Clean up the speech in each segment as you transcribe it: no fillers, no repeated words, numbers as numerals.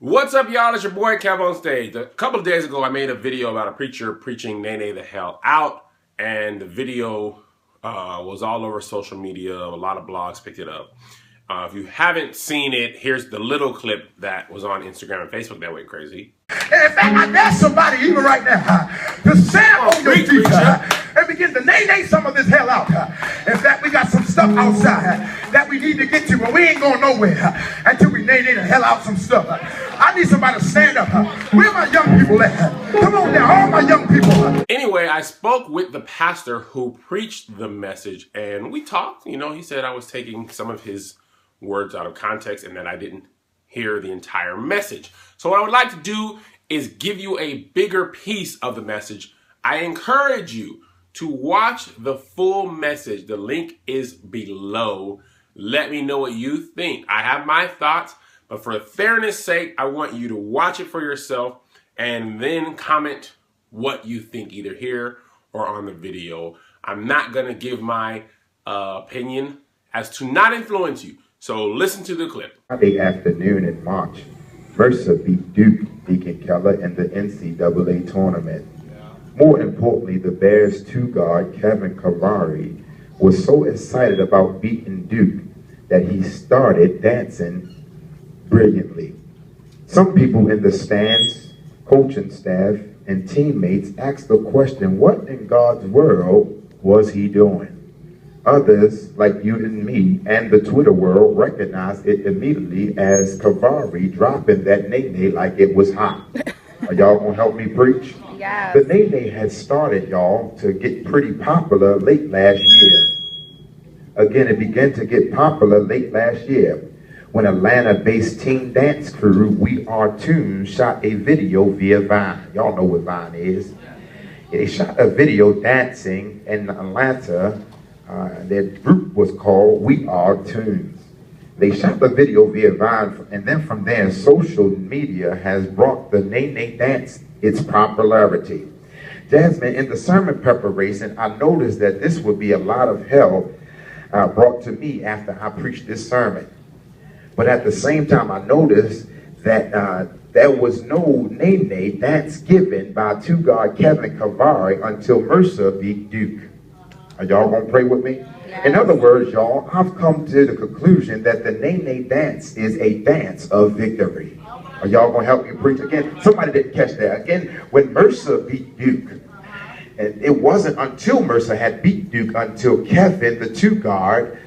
What's up, y'all? It's your boy Kev on Stage. A couple of days ago, I made a video about a preacher preaching Nene the hell out, and the video was all over social media. A lot of blogs picked it up. If you haven't seen it, here's the little clip that was on Instagram and Facebook that went crazy. And in fact, I dare somebody even right now to stand on your feet and begin to nay some of this hell out. In fact, we got some stuff outside that we need to get to, but we ain't going nowhere until we nay the hell out some stuff. I need somebody to stand up. Where my young people at? Come on now, all my young people. Anyway, I spoke with the pastor who preached the message, and we talked. You know, he said I was taking some of his words out of context and that I didn't hear the entire message. So what I would like to do is give you a bigger piece of the message. I encourage you to watch the full message. The link is below. Let me know what you think. I have my thoughts, but for fairness sake, I want you to watch it for yourself and then comment what you think either here or on the video. I'm not going to give my opinion as to not influence you. So listen to the clip. Friday afternoon in March, Mercer beat Duke, Deacon Keller, in the NCAA tournament. More importantly, the Bears' two-guard, Kevin Kavari, was so excited about beating Duke that he started dancing brilliantly. Some people in the stands, coaching staff, and teammates asked the question, what in God's world was he doing? Others, like you and me, and the Twitter world, recognized it immediately as Kavari dropping that Nene like it was hot. Are y'all gonna help me preach? Yeah. The Nene had started, y'all, to get pretty popular late last year. Again, it began to get popular late last year when Atlanta-based teen dance crew We Are Tunes shot a video via Vine. Y'all know what Vine is. They shot a video dancing in Atlanta. Their group was called We Are Tunes. They shot the video via Vine, and then from there, social media has brought the Nene dance its popularity. Jasmine, in the sermon preparation, I noticed that this would be a lot of hell brought to me after I preached this sermon. But at the same time, I noticed that there was no Nene dance given by two-guard Kevin Kavari until Mercer beat Duke. Are y'all gonna pray with me? Yes. In other words, y'all, I've come to the conclusion that the Nene dance is a dance of victory. Are y'all gonna help me preach again? Somebody didn't catch that. Again, when Mercer beat Duke, and it wasn't until Mercer had beat Duke until Kevin, the two-guard,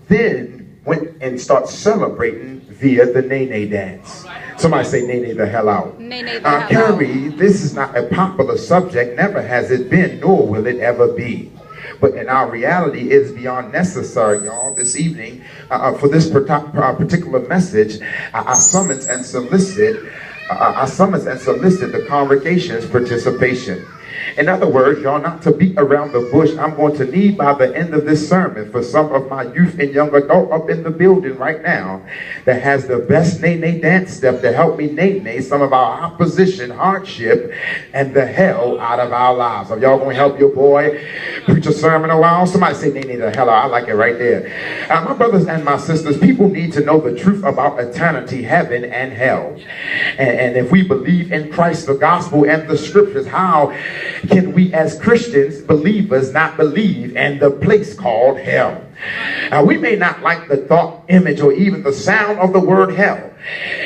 then went and started celebrating via the Nene dance. Somebody say Nene the hell out. Nene the hell out. Carrie, this is not a popular subject, never has it been, nor will it ever be. But in our reality, it is beyond necessary, y'all, this evening, for this particular message, I summons and solicit the congregation's participation. In other words, y'all, not to beat around the bush, I'm going to need by the end of this sermon for some of my youth and young adult up in the building right now that has the best Nene dance step to help me Nene some of our opposition, hardship, and the hell out of our lives. Are y'all going to help your boy preach a sermon a while? Somebody say Nene the hell out. I like it right there. My brothers and my sisters, people need to know the truth about eternity, heaven, and hell. And if we believe in Christ, the gospel, and the scriptures, how can we as Christians, believers, not believe in the place called hell? We may not like the thought, image, or even the sound of the word hell.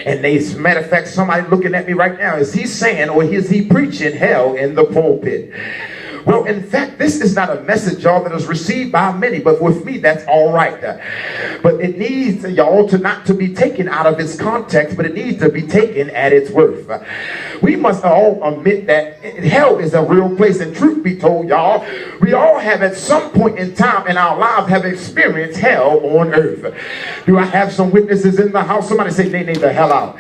And as a matter of fact, somebody looking at me right now, is he saying or is he preaching hell in the pulpit? Well, in fact, this is not a message, y'all, that is received by many, but with me, that's all right. But it needs, y'all, not to be taken out of its context, but it needs to be taken at its worth. We must all admit that hell is a real place, and truth be told, y'all, we all have at some point in time in our lives have experienced hell on earth. Do I have some witnesses in the house? Somebody say, Nene the hell out.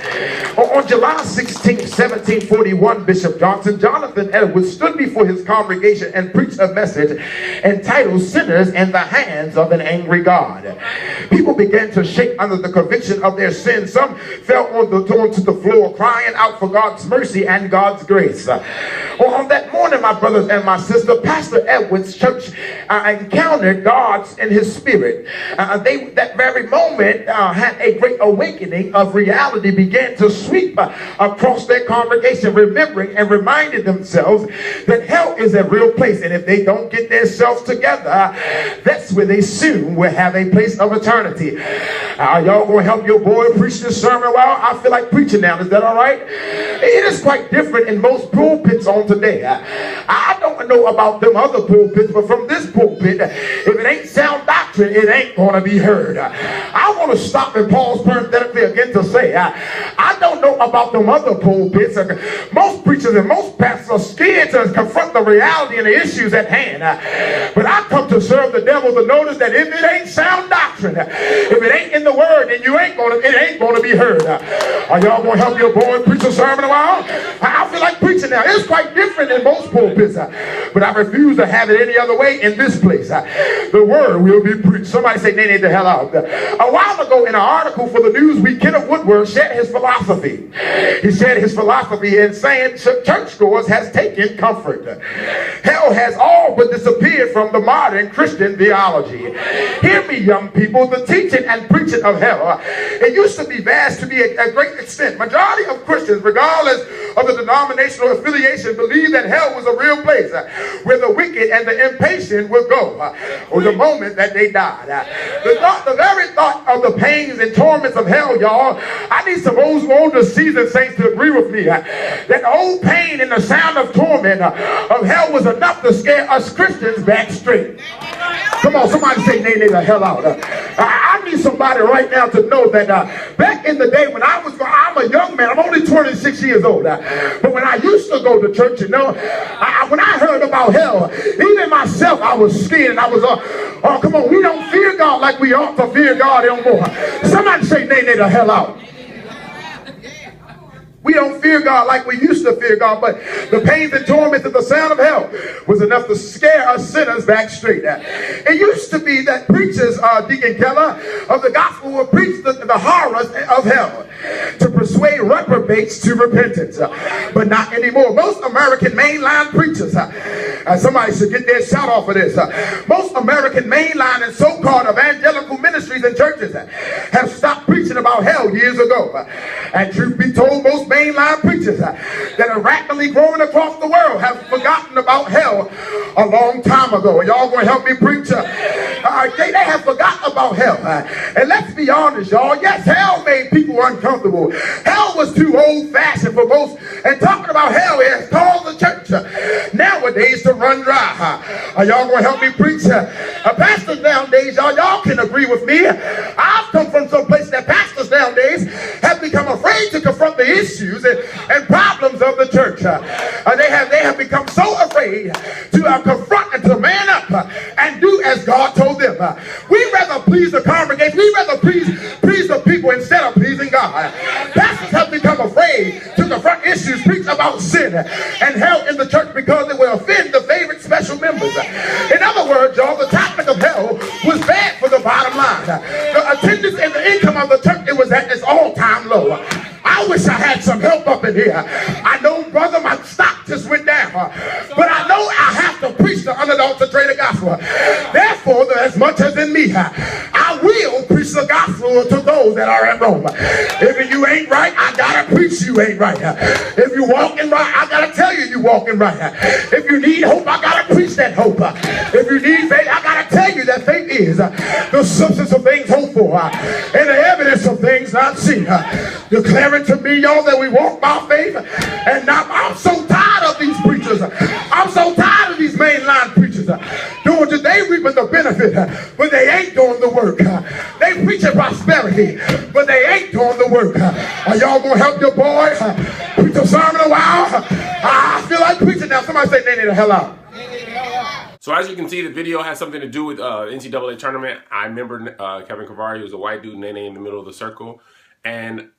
On July 16, 1741, Bishop Jonathan Edwards stood before his congregation and preached a message entitled "Sinners in the Hands of an Angry God." People began to shake under the conviction of their sins. Some fell onto the floor crying out for God's mercy and God's grace. On that morning, my brothers and my sister, Pastor Edwards' church encountered God in his spirit. That very moment had a great awakening of reality began to sweep across their congregation, remembering and reminding themselves that hell is a real place, and if they don't get themselves together, that's where they soon will have a place of eternity. Y'all gonna help your boy preach this sermon? Well, I feel like preaching now. Is that all right? It is quite different in most pulpits on today. I don't know about them other pulpits, but from this pulpit, if it ain't sound doctrine, it ain't gonna be heard. I want to stop and pause parenthetically again to say, I don't know about them other pulpits. Most preachers and most pastors are scared to confront the reality and the issues at hand. But I come to serve the devil to notice that if it ain't sound doctrine, if it ain't in the word, then it ain't gonna be heard. Are y'all gonna help your boy preach a sermon a while? I feel like preaching now. It's quite different in most pulpits, but I refuse to have it any other way in this place. The word will be preached. Somebody say, "Nay, the hell out." A while ago, in an article for the Newsweek, Kenneth Woodward shared his philosophy. He shared his philosophy in saying churchgoers has taken comfort. Hell has all but disappeared from the modern Christian theology. Hear me, young people. The teaching and preaching of hell, it used to be vast to be a great extent. Majority of Christians, regardless of the denominational affiliation, believe that hell was a real place where the wicked and the impatient would go or the moment that they died. The very thought of the pains and torments of hell, y'all, I need some older seasoned saints to agree with me that the old pain and the sound of torment of hell was enough to scare us Christians back straight. Come on, somebody say, "Nay, the hell out." I need somebody right now to know that back in the day when I'm a young man, I'm only 26 years old, but when I used to go to church, when I heard about hell, even myself, I was scared, and I was, oh, come on, we don't fear God like we ought to fear God anymore. Somebody say, "Nay, the hell out." We don't fear God like we used to fear God, but the pains and torments of the sound of hell was enough to scare us sinners back straight. It used to be that preachers, Deacon Keller, of the gospel would preach the horrors of hell to persuade reprobates to repentance, but not anymore. Most American mainline preachers, somebody should get their shout off of this. Most American mainline and so-called evangelical ministries and churches have stopped preaching about hell years ago. And truth be told, most mainline preachers that are rapidly growing across the world have forgotten about hell a long time ago. And y'all gonna help me preach? They have forgotten about hell. And let's be honest, y'all. Yes, hell made people uncomfortable. Hell was too old-fashioned for most. And talking about hell has caused the church nowadays to run dry. Are y'all gonna help me preach? Pastors nowadays, y'all can agree with me. I've come from some place that pastors nowadays have become afraid to confront the issues and problems of the church. They have become so afraid to confront and to man up and do as God told them. We rather please the congregation. We rather please the people instead of pleasing God. Pastors have become afraid to confront issues, preach about sin and hell in the church because it will offend the favorite special members. In other words, y'all, the topic of hell was bad for the bottom line. The attendance and the income of the church, it was at its all-time low. I wish I had some help up in here. I know, brother, my stock just went down. But I know I have to preach the unadulterated gospel. Therefore, as much as in me, I will preach the gospel to those that are at Rome. If you ain't right, I gotta preach you ain't right. If you walking right, I gotta tell you walking right. If you need hope, I gotta preach that hope. If you need faith, I gotta tell you that faith is the substance of things hoped for and the evidence of things not seen. Declaring to me, y'all, that we walk by faith and not. I'm so tired of these preachers. I'm so tired of these mainline preachers doing today reaping the benefit, but they ain't doing the work. They preaching prosperity, but they ain't doing the work. Are y'all gonna help your boy preach a sermon a while? I feel like preaching now. Somebody say, "Nay, the hell out." So as you can see, the video has something to do with NCAA tournament. I remember Kevin Kavari, who was a white dude, Nene in the middle of the circle. And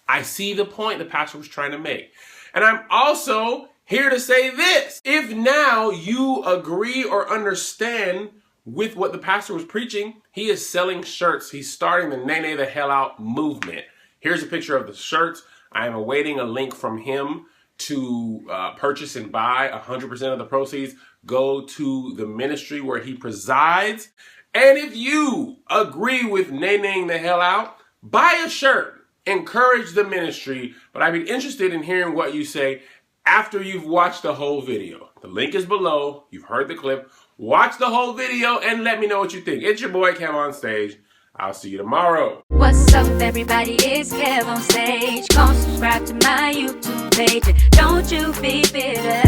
I see the point the pastor was trying to make. And I'm also here to say this. If now you agree or understand with what the pastor was preaching, he is selling shirts. He's starting the Nay the Hell Out movement. Here's a picture of the shirts. I am awaiting a link from him to purchase and buy. 100% of the proceeds go to the ministry where he presides. And if you agree with Nay the Hell Out, buy a shirt. Encourage the ministry. But I'd be interested in hearing what you say after you've watched the whole video. The link is below. You've heard the clip. Watch the whole video and let me know what you think. It's your boy Kev on Stage. I'll see you tomorrow. What's up, everybody? It's Kev on Stage. Go subscribe to my YouTube page. Don't you be bitter.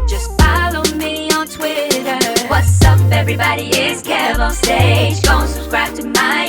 Just follow me on Twitter. What's up, everybody? It's Kev on Stage. Go subscribe to my